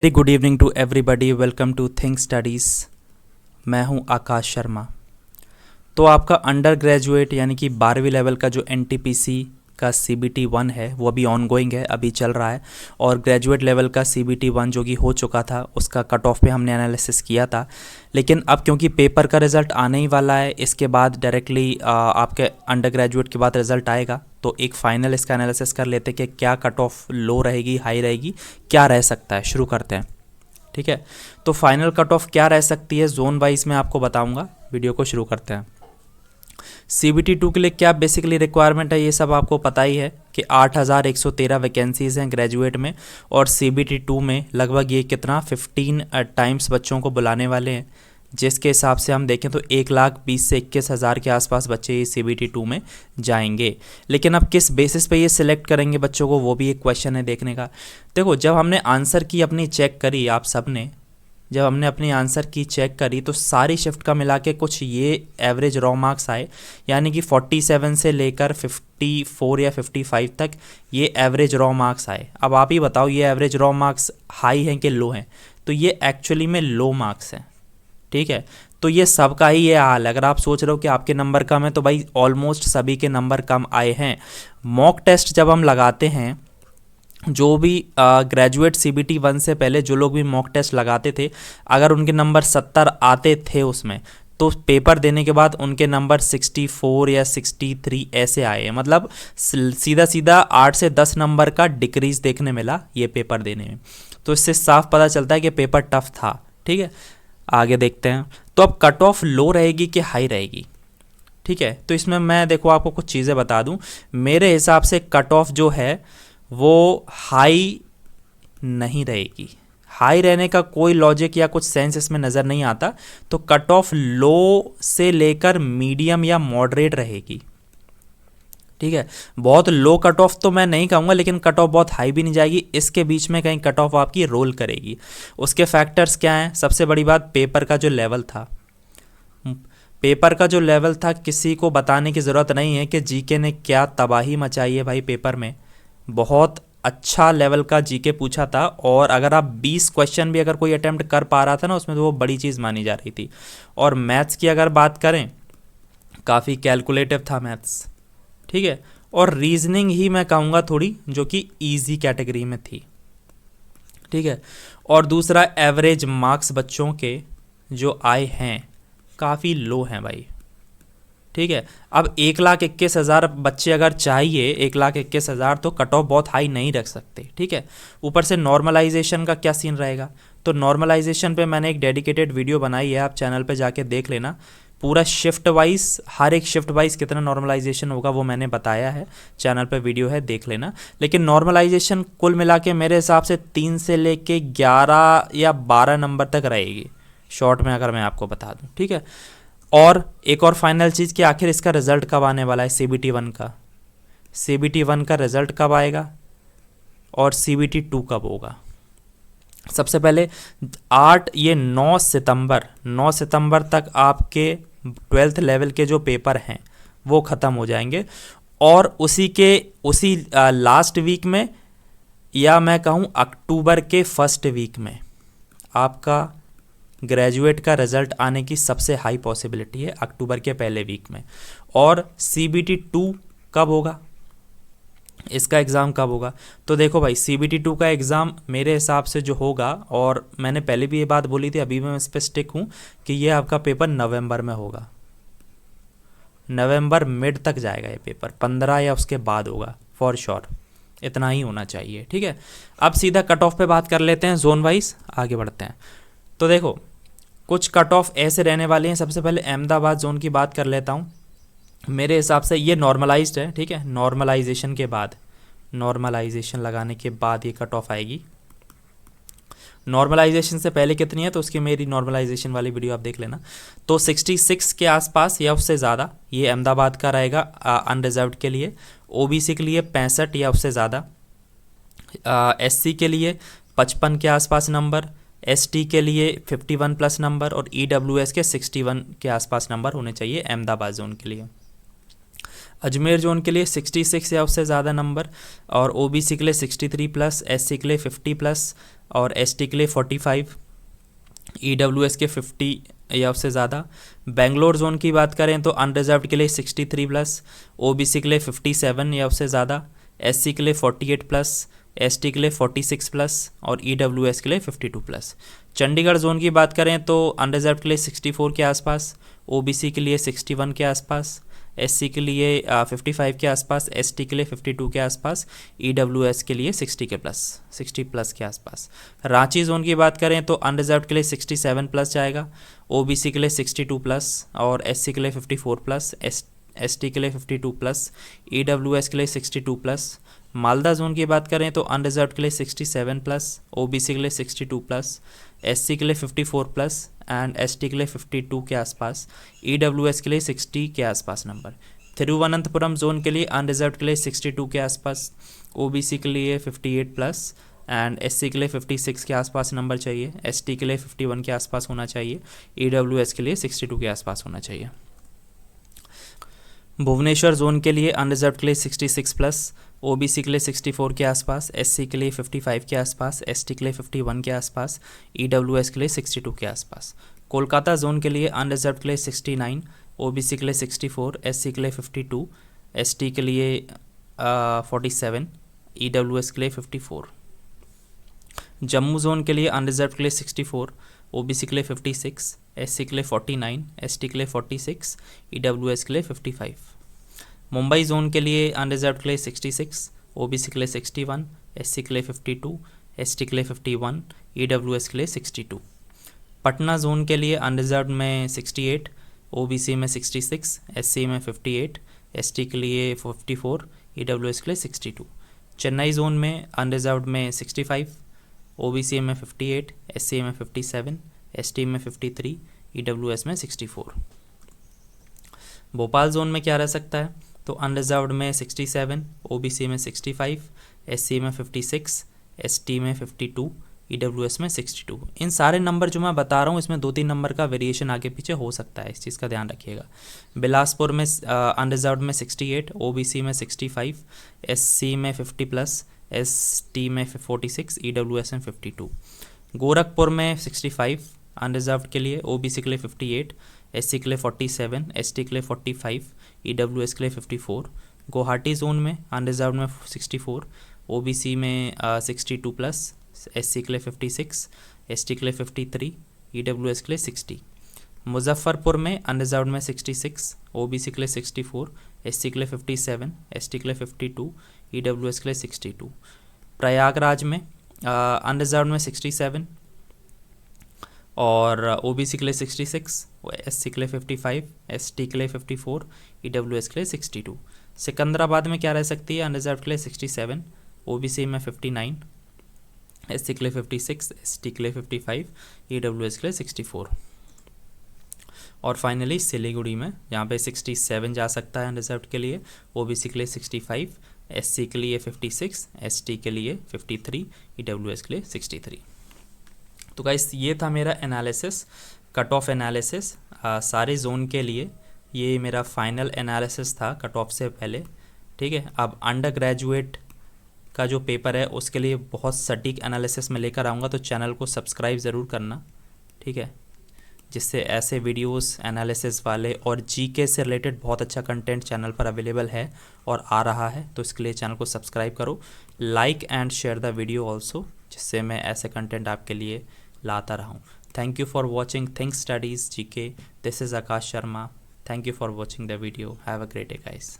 Very good evening to everybody. Welcome to think studies. मैं हूं आकाश शर्मा। तो आपका अंडर ग्रेजुएट यानी कि 12वीं लेवल का जो एनटीपीसी का CBT 1 है वो अभी ऑनगोइंग है, अभी चल रहा है। और ग्रेजुएट लेवल का CBT 1 जो कि हो चुका था उसका कट ऑफ पे हमने एनालिसिस किया था। लेकिन अब क्योंकि पेपर का रिज़ल्ट आने ही वाला है, इसके बाद डायरेक्टली आपके अंडर ग्रेजुएट के बाद रिज़ल्ट आएगा, तो एक फ़ाइनल इसका एनालिसिस कर लेते हैं कि क्या कट ऑफ लो रहेगी, हाई रहेगी, क्या रह सकता है। शुरू करते हैं, ठीक है। तो फाइनल कट ऑफ क्या रह सकती है जोन वाइज मैं आपको बताऊंगा। वीडियो को शुरू करते हैं। CBT 2 के लिए क्या बेसिकली रिक्वायरमेंट है ये सब आपको पता ही है कि 8113 वैकेंसीज हैं ग्रेजुएट में, और CBT 2 में लगभग ये कितना 15 टाइम्स बच्चों को बुलाने वाले हैं, जिसके हिसाब से हम देखें तो 1,20,000 से 21,000 के आसपास बच्चे ये CBT 2 में जाएंगे। लेकिन अब किस बेसिस पे ये सिलेक्ट करेंगे बच्चों को, वो भी एक क्वेश्चन है देखने का। देखो, जब हमने आंसर की अपनी चेक करी, आप सब ने जब हमने अपनी आंसर की चेक करी तो सारी शिफ्ट का मिला के कुछ ये एवरेज रॉ मार्क्स आए, यानी कि 47 से लेकर 54 या 55 तक ये एवरेज रॉ मार्क्स आए। अब आप ही बताओ ये एवरेज रॉ मार्क्स हाई हैं कि लो हैं? तो ये एक्चुअली में लो मार्क्स हैं, ठीक है। तो ये सबका ही ये हाल है। अगर आप सोच रहे हो कि आपके नंबर कम है तो भाई ऑलमोस्ट सभी के नंबर कम आए हैं। मॉक टेस्ट जब हम लगाते हैं, जो भी ग्रेजुएट CBT 1 से पहले जो लोग भी मॉक टेस्ट लगाते थे, अगर उनके नंबर 70 आते थे उसमें, तो पेपर देने के बाद उनके नंबर 64 या 63 ऐसे आए। मतलब सीधा सीधा 8 से 10 नंबर का डिक्रीज देखने मिला ये पेपर देने में। तो इससे साफ पता चलता है कि पेपर टफ था, ठीक है। आगे देखते हैं। तो अब कट ऑफ लो रहेगी कि हाई रहेगी, ठीक है। तो इसमें मैं देखो आपको कुछ चीज़ें बता दूं। मेरे हिसाब से कट ऑफ जो है वो हाई नहीं रहेगी। हाई रहने का कोई लॉजिक या कुछ सेंस इसमें नज़र नहीं आता। तो कट ऑफ लो से लेकर मीडियम या मॉडरेट रहेगी, ठीक है। बहुत लो कट ऑफ तो मैं नहीं कहूँगा, लेकिन कट ऑफ बहुत हाई भी नहीं जाएगी। इसके बीच में कहीं कट ऑफ आपकी रोल करेगी। उसके फैक्टर्स क्या हैं? सबसे बड़ी बात, पेपर का जो लेवल था। पेपर का जो लेवल था किसी को बताने की ज़रूरत नहीं है कि जीके ने क्या तबाही मचाई है भाई पेपर में। बहुत अच्छा लेवल का जीके पूछा था, और अगर आप 20 क्वेश्चन भी अगर कोई अटेम्प्ट कर पा रहा था ना उसमें, तो वो बड़ी चीज़ मानी जा रही थी। और मैथ्स की अगर बात करें, काफ़ी कैलकुलेटिव था मैथ्स, ठीक है। और रीजनिंग ही मैं कहूँगा थोड़ी, जो कि ईजी कैटेगरी में थी, ठीक है। और दूसरा, एवरेज मार्क्स बच्चों के जो आए हैं काफ़ी लो हैं भाई, ठीक है। अब 1,21,000 बच्चे अगर चाहिए, 1,21,000, तो कट ऑफ बहुत हाई नहीं रख सकते, ठीक है। ऊपर से नॉर्मलाइजेशन का क्या सीन रहेगा? तो नॉर्मलाइजेशन पे मैंने एक डेडिकेटेड वीडियो बनाई है, आप चैनल पे जाके देख लेना। पूरा शिफ्ट वाइज, हर एक शिफ्ट वाइज कितना नॉर्मलाइजेशन होगा वो मैंने बताया है, चैनल पे वीडियो है, देख लेना। लेकिन नॉर्मलाइजेशन कुल मिला के मेरे हिसाब से 3 से लेके 11 या 12 नंबर तक रहेगी, शॉर्ट में अगर मैं आपको बता दूं, ठीक है। और एक और फाइनल चीज़ कि आखिर इसका रिज़ल्ट कब आने वाला है CBT 1 का? CBT 1 का रिज़ल्ट कब आएगा और CBT 2 कब होगा? सबसे पहले 9 सितंबर तक आपके 12th लेवल के जो पेपर हैं वो ख़त्म हो जाएंगे, और उसी लास्ट वीक में, या मैं कहूँ अक्टूबर के फर्स्ट वीक में, आपका ग्रेजुएट का रिज़ल्ट आने की सबसे हाई पॉसिबिलिटी है, अक्टूबर के पहले वीक में। और CBT 2 कब होगा, इसका एग्ज़ाम कब होगा? तो देखो भाई, CBT 2 का एग्ज़ाम मेरे हिसाब से जो होगा, और मैंने पहले भी ये बात बोली थी, अभी मैं इस पर स्टिक हूँ कि ये आपका पेपर नवंबर में होगा। नवंबर मिड तक जाएगा ये पेपर, 15 या उसके बाद होगा फॉर श्योर, इतना ही होना चाहिए, ठीक है। अब सीधा कट ऑफ पे बात कर लेते हैं, जोन वाइज आगे बढ़ते हैं। तो देखो, कुछ कट ऑफ ऐसे रहने वाले हैं। सबसे पहले अहमदाबाद जोन की बात कर लेता हूँ। मेरे हिसाब से ये नॉर्मलाइज्ड है, ठीक है। नॉर्मलाइजेशन के बाद, नॉर्मलाइजेशन लगाने के बाद ये कट ऑफ आएगी। नॉर्मलाइजेशन से पहले कितनी है तो उसकी मेरी नॉर्मलाइजेशन वाली वीडियो आप देख लेना। तो 66 के आसपास या उससे ज़्यादा ये अहमदाबाद का रहेगा अनरिजर्व्ड के लिए। OBC के लिए 65 या उससे ज़्यादा, SC के लिए 55 के आसपास नंबर, ST के लिए 51 प्लस नंबर, और EWS के 61 के आसपास नंबर होने चाहिए अहमदाबाद जोन के लिए। अजमेर जोन के लिए 66 या उससे ज़्यादा नंबर, और OBC के लिए 63 प्लस, SC के लिए 50 प्लस, और एसटी के लिए 45, ईडब्ल्यूएस के 50 या उससे ज़्यादा। बेंगलोर जोन की बात करें तो अनरिजर्व्ड के लिए 63 प्लस, ओबीसी के लिए 57 या उससे ज़्यादा, एससी के लिए 48 प्लस, एसटी के लिए 46 प्लस और ईडब्ल्यूएस के लिए 52 प्लस। चंडीगढ़ जोन की बात करें तो अनरिजर्व्ड के लिए 64 के आसपास, ओबीसी के लिए 61 के आसपास, एससी के लिए 55 के आसपास, एसटी के लिए 52 के आसपास, ईडब्ल्यूएस के लिए 60 प्लस के आसपास। रांची जोन की बात करें तो अनरिजर्व्ड के लिए 67 प्लस जाएगा, ओबीसी के लिए 62 प्लस और एससी के लिए 54 प्लस, एसटी के लिए 52 प्लस, ईडब्ल्यूएस के लिए 62 प्लस। मालदा जोन की बात करें तो अनरिजर्व्ड के लिए 67 प्लस, ओबीसी के लिए 62 प्लस, एससी के लिए 54 प्लस एंड एसटी के लिए 52 के आसपास, ईडब्ल्यूएस के लिए 60 के आसपास नंबर। तिरुवनंतपुरम जोन के लिए अनरिजर्व्ड के लिए 62 के आसपास, ओबीसी के लिए 58 प्लस एंड एससी के लिए 56 के आसपास नंबर चाहिए, एसटी के लिए 51 के आसपास होना चाहिए, ईडब्ल्यूएस के लिए 62 के आसपास होना चाहिए। भुवनेश्वर जोन के लिए अनरिजर्व्ड के लिए 66 प्लस, ओबीसी के लिए 64 के आसपास, एससी के लिए 55 के आसपास, एसटी के लिए 51 के आसपास, ईडब्ल्यूएस के लिए 62 के आसपास। कोलकाता जोन के लिए अनरिजर्व्ड के लिए 69, ओबीसी के लिए 64, एससी के लिए 52, एसटी के लिए 47, ईडब्ल्यूएस के लिए 54। जम्मू जोन के लिए अनरिजर्व्ड के लिए 64, ओबीसी के लिए 56, एससी के लिए 49, एसटी के लिए 46, ईडब्ल्यूएस के लिए 55। मुंबई जोन के लिए अनरिजर्व्ड के लिए 66, ओबीसी के लिए 61, एससी के लिए 52, एसटी के लिए 51, ईडब्ल्यूएस के लिए 62। पटना जोन के लिए अनरिजर्व्ड में 68, ओबीसी में 66, एससी में 58, एसटी के लिए 54, ईडब्ल्यूएस के लिए 62। चेन्नई जोन में अनरिजर्व्ड में 65, ओबीसी में 58, एससी में 57, एसटी में 53, ईडब्ल्यूएस में 64। भोपाल जोन में क्या रह सकता है, तो अनरिजर्व्ड में 67, ओबीसी में 65, एससी में 56, एसटी में 52, ईडब्ल्यूएस में 62। इन सारे नंबर जो मैं बता रहा हूँ इसमें 2-3 नंबर का वेरिएशन आगे पीछे हो सकता है, इस चीज़ का ध्यान रखिएगा। बिलासपुर में अनरिजर्व्ड में 68, ओबीसी में 65, एससी में 50 प्लस, एसटी में 46, ईडब्ल्यूएस में 52। गोरखपुर में 65 अनरिजर्व्ड के लिए, ओबीसी के लिए 58, एससी के लिए 47, एसटी के लिए 45, ईडब्ल्यूएस के लिए 54। गुवाहाटी जोन में अनरिजर्व्ड में 64, ओबीसी में 62 प्लस, एससी के लिए 56, एसटी के लिए 53, ईडब्ल्यूएस के लिए 60। मुजफ्फरपुर में अनरिजर्व्ड में 66, ओबीसी के लिए 64, एससी के लिए 57, एसटी के लिए 52, ईडब्ल्यूएस के लिए 62। प्रयागराज में अनरिजर्व्ड में 67 और ओबीसी के लिए 66, एससी के लिए 55, एसटी के लिए 54, ईडब्ल्यूएस के लिए 62। सिकंदराबाद में क्या रह सकती है, अनरिजर्व्ड के लिए 67, ओबीसी में 59, एससी के लिए 56, एसटी के लिए 55, ईडब्ल्यूएस के लिए 64। और फाइनली सिलीगुड़ी में यहाँ पे 67 जा सकता है अनरिजर्व्ड के लिए, ओबीसी के लिए 65, एससी के लिए 56, एसटी के लिए 53, ईडब्ल्यूएस के लिए 63। तो गाइस ये था मेरा एनालिसिस, कट ऑफ एनालिसिस सारे जोन के लिए। ये मेरा फाइनल एनालिसिस था कट ऑफ से पहले, ठीक है। अब अंडर ग्रेजुएट का जो पेपर है उसके लिए बहुत सटीक एनालिसिस में लेकर आऊँगा, तो चैनल को सब्सक्राइब ज़रूर करना, ठीक है, जिससे ऐसे वीडियोस एनालिसिस वाले और जीके से रिलेटेड बहुत अच्छा कंटेंट चैनल पर अवेलेबल है और आ रहा है। तो इसके लिए चैनल को सब्सक्राइब करो, like and share the video also, जिससे मैं ऐसे कंटेंट आपके लिए लाता रहूँ। Thank you for watching think studies GK. This is Akash Sharma. Thank you for watching the video. Have a great day guys.